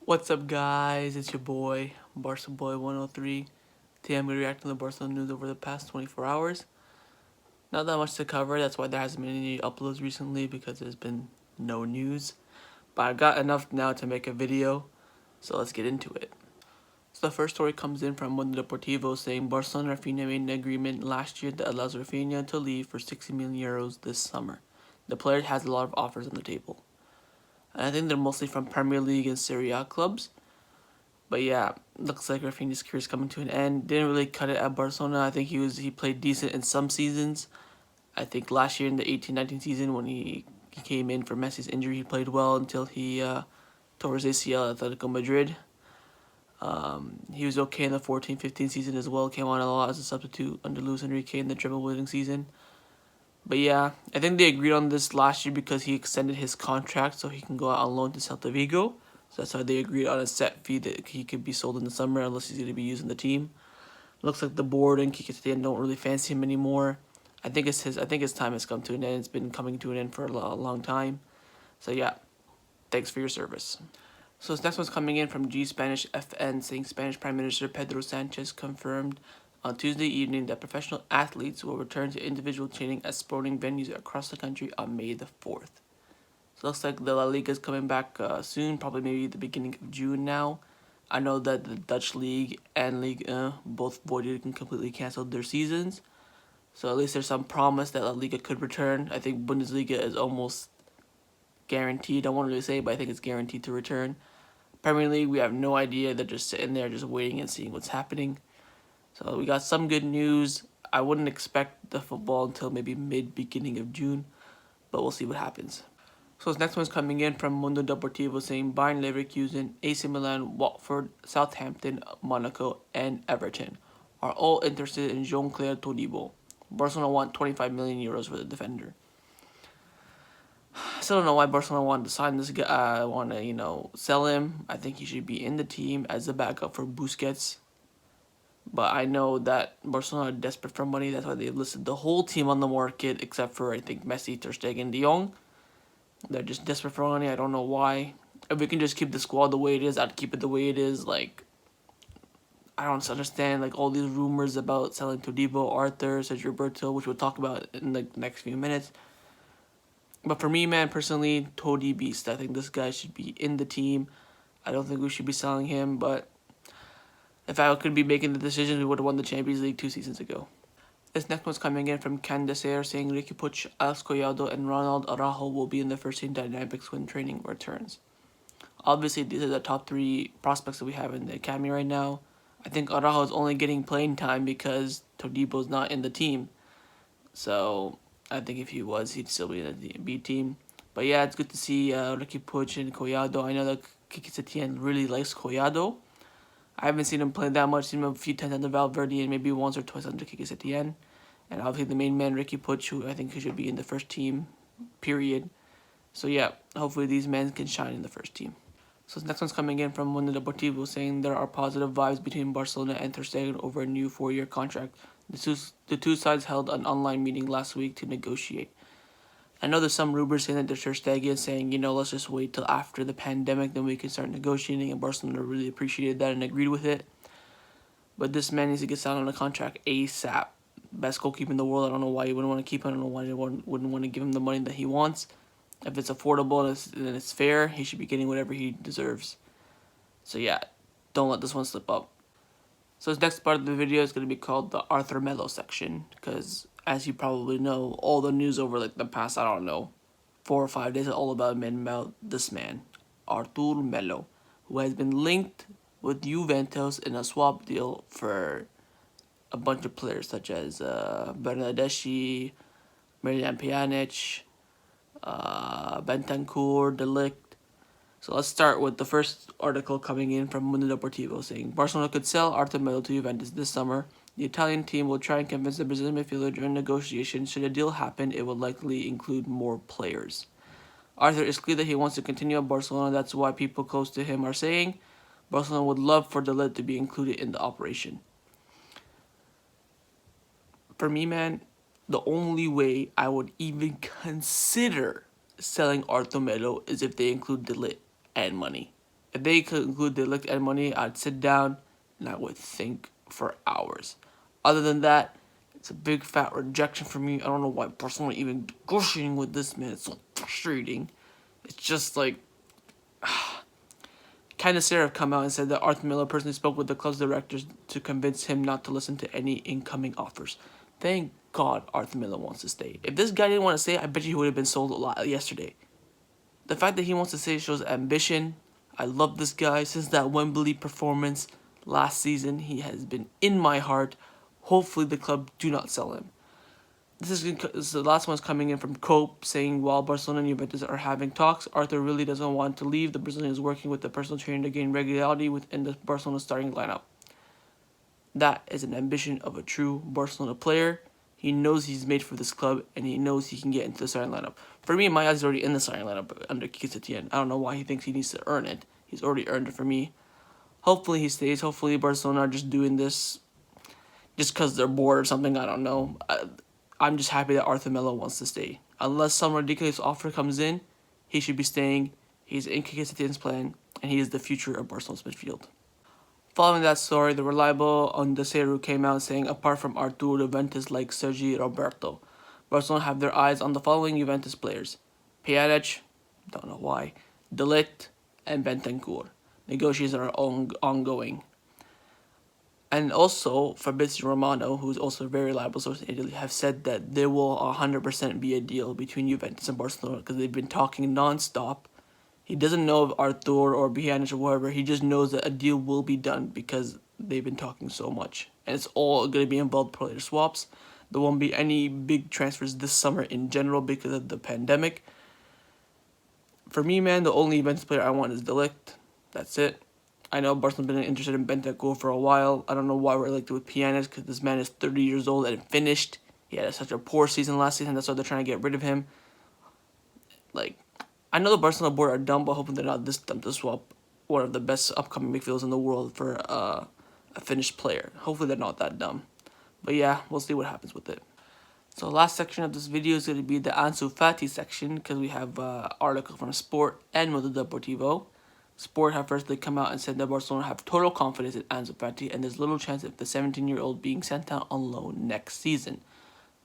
What's up, guys? It's your boy, Barca Boy 103. Today I'm going to react to the Barcelona news over the past 24 hours. Not that much to cover, that's why there hasn't been any uploads recently because there's been no news. But I got enough now to make a video, so let's get into it. So the first story comes in from Mundo Deportivo saying Barcelona and Rafinha made an agreement last year that allows Rafinha to leave for 60 million euros this summer. The player has a lot of offers on the table. And I think they're mostly from Premier League and Serie A clubs. But yeah, looks like Rafinha's career is coming to an end. Didn't really cut it at Barcelona. I think he played decent in some seasons. I think last year in the 18-19 season when he came in for Messi's injury, he played well until he tore his ACL at Atletico Madrid. He was okay in the 14-15 season as well. Came on a lot as a substitute under Luis Enrique in the treble-winning season. But yeah, I think they agreed on this last year because he extended his contract so he can go out on loan to Celta Vigo. So that's why they agreed on a set fee that he could be sold in the summer unless he's going to be using the team. Looks like the board and Quique Setién don't really fancy him anymore. I think his time has come to an end. It's been coming to an end for a long time. So yeah, thanks for your service. So this next one's coming in from G Spanish FN saying Spanish Prime Minister Pedro Sanchez confirmed on Tuesday evening that professional athletes will return to individual training at sporting venues across the country on May the 4th. So it looks like the La Liga is coming back soon, probably maybe the beginning of June now. I know that the Dutch League and Ligue 1 both voided and completely canceled their seasons. So at least there's some promise that La Liga could return. I think Bundesliga is almost guaranteed. I won't really say, but I think it's guaranteed to return. Premier League, we have no idea. They're just sitting there just waiting and seeing what's happening. So we got some good news. I wouldn't expect the football until maybe beginning of June, but we'll see what happens. So this next one's coming in from Mundo Deportivo saying Bayern Leverkusen, AC Milan, Watford, Southampton, Monaco, and Everton are all interested in Jean-Claire Todibo. Barcelona want 25 million euros for the defender. I still don't know why Barcelona wanted to sign this guy. I want to, sell him. I think he should be in the team as a backup for Busquets. But I know that Barcelona are desperate for money. That's why they've listed the whole team on the market except for, I think, Messi, Ter Stegen, De Jong. They're just desperate for money. I don't know why. If we can just keep the squad the way it is, I'd keep it the way it is. Like, I don't understand, like, all these rumors about selling Todibo, Arthur, Sergio Roberto, which we'll talk about in the next few minutes. But for me, man, personally, Todi Beast. I think this guy should be in the team. I don't think we should be selling him, but if I could be making the decisions, we would have won the Champions League 2 seasons ago. This next one's coming in from Candacer saying Ricky Puig, Alex Collado, and Ronald Araujo will be in the first team dynamics when training returns. Obviously, these are the top 3 prospects that we have in the academy right now. I think Araujo is only getting playing time because Todibo's not in the team. So I think if he was, he'd still be in the B team. But yeah, it's good to see Ricky Puig and Collado. I know that Quique Setién really likes Collado. I haven't seen him play that much. Seen him a few times under Valverde and maybe once or twice under Quique Setién. And obviously the main man, Ricky Puig, who I think he should be in the first team, period. So yeah, hopefully these men can shine in the first team. So this next one's coming in from Mundo Deportivo saying there are positive vibes between Barcelona and Ter Stegen over a new 4-year contract. The two sides held an online meeting last week to negotiate. I know there's some rumors saying that there's Ter Stegen saying, let's just wait till after the pandemic, then we can start negotiating, and Barcelona really appreciated that and agreed with it. But this man needs to get signed on a contract ASAP. Best goalkeeper in the world. I don't know why you wouldn't want to keep him. I don't know why you wouldn't want to give him the money that he wants. If it's affordable and it's fair, he should be getting whatever he deserves. So yeah, don't let this one slip up. So this next part of the video is going to be called the Arthur Melo section, because as you probably know, all the news over like the past, 4 or 5 days are all about this man, Arthur Melo, who has been linked with Juventus in a swap deal for a bunch of players such as Bernardeschi, Mirjam Pjanic, Bentancur, Ligt. So let's start with the first article coming in from Mundo Deportivo saying Barcelona could sell Arthur Melo to Juventus this summer. The Italian team will try and convince the Brazilian midfielder during negotiations. Should a deal happen, it would likely include more players. Arthur is clear that he wants to continue at Barcelona. That's why people close to him are saying Barcelona would love for Ligt to be included in the operation. For me, man, the only way I would even consider selling Arthur Melo is if they include Ligt and money. If they conclude they Ligt and money, I'd sit down and I would think for hours. Other than that, it's a big fat rejection for me. I don't know why Barcelona even negotiating with this man. It's so frustrating. It's just like, Candace have come out and said that Arthur Miller personally spoke with the club's directors to convince him not to listen to any incoming offers. Thank God Arthur Miller wants to stay. If this guy didn't want to stay, I bet you he would have been sold a lot yesterday. The fact that he wants to stay shows ambition. I love this guy. Since that Wembley performance last season, he has been in my heart. Hopefully the club do not sell him. This is the last one's coming in from Cope, saying while Barcelona and Juventus are having talks, Arthur really doesn't want to leave. The Brazilian is working with the personal trainer to gain regularity within the Barcelona starting lineup. That is an ambition of a true Barcelona player. He knows he's made for this club, and he knows he can get into the starting lineup. For me, my eyes is already in the starting lineup under Setien. I don't know why he thinks he needs to earn it. He's already earned it for me. Hopefully he stays. Hopefully Barcelona are just doing this just because they're bored or something. I don't know. I'm just happy that Arthur Melo wants to stay. Unless some ridiculous offer comes in, he should be staying. He's in Setien's plan, and he is the future of Barcelona's midfield. Following that story, the reliable Ondeseru came out saying, apart from Artur, Juventus like Sergi Roberto, Barcelona have their eyes on the following Juventus players: Pjanic, don't know why, Ligt, and Bentancur. Negotiations are ongoing. And also, Fabrizio Romano, who's also a very reliable source in Italy, have said that there will 100% be a deal between Juventus and Barcelona because they've been talking non-stop. He doesn't know of Arthur or Pjanic or whoever. He just knows that a deal will be done because they've been talking so much. And it's all going to be involved player swaps. There won't be any big transfers this summer in general because of the pandemic. For me, man, the only Juventus player I want is Ligt. That's it. I know Barcelona's been interested in Bentancur for a while. I don't know why we're linked with Pjanic because this man is 30 years old and finished. He had such a poor season last season. That's why they're trying to get rid of him. Like, I know the Barcelona board are dumb, but hoping they're not this dumb to swap one of the best upcoming midfielders in the world for a finished player. Hopefully they're not that dumb. But yeah, we'll see what happens with it. So last section of this video is going to be the Ansu Fati section because we have an article from Sport and Mundo Deportivo. Sport have firstly come out and said that Barcelona have total confidence in Ansu Fati and there's little chance of the 17-year-old being sent out on loan next season.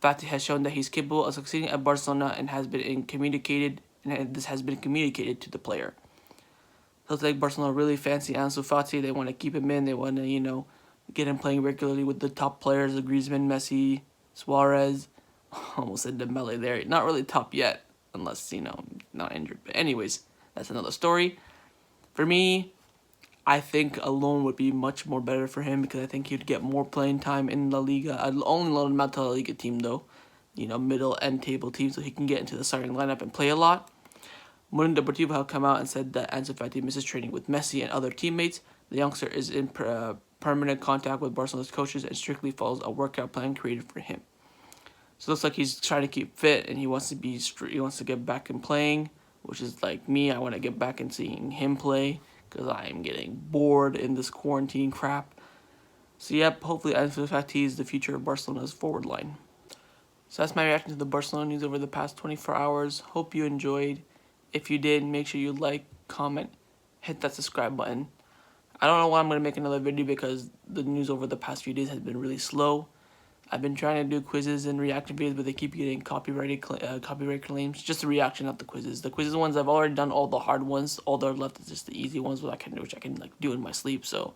Fati has shown that he's capable of succeeding at Barcelona and this has been communicated to the player. Looks like Barcelona really fancy Ansu Fati. They want to keep him in. They want to, get him playing regularly with the top players, the Griezmann, Messi, Suarez. Almost said Dembele there. Not really top yet, unless, not injured. But anyways, that's another story. For me, I think a loan would be much more better for him because I think he'd get more playing time in La Liga. I'd only loan him out to La Liga team, though. Middle and table team, so he can get into the starting lineup and play a lot. Mundo Deportivo have come out and said that Ansu Fati misses training with Messi and other teammates. The youngster is in permanent contact with Barcelona's coaches and strictly follows a workout plan created for him. So it looks like he's trying to keep fit and he wants to get back in playing, which is like me. I want to get back and seeing him play because I am getting bored in this quarantine crap. So yep, hopefully Ansu Fati is the future of Barcelona's forward line. So that's my reaction to the Barcelona news over the past 24 hours. Hope you enjoyed. If you did, make sure you like, comment, hit that subscribe button. I don't know why I'm going to make another video because the news over the past few days has been really slow. I've been trying to do quizzes and reaction videos, but they keep getting copyright claims. Just the reaction, not the quizzes. The quizzes ones, I've already done all the hard ones. All that are left is just the easy ones, which I can do in my sleep. So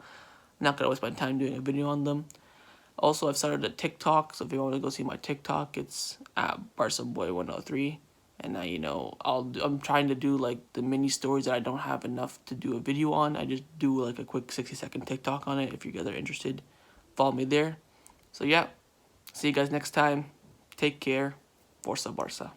I'm not going to waste my time doing a video on them. Also, I've started a TikTok, so if you want to go see my TikTok, it's at BarcaBoy103. And I'm trying to do like the mini stories that I don't have enough to do a video on. I just do like a quick 60-second TikTok on it. If you guys are interested, follow me there. So yeah, see you guys next time. Take care. Forza Barca.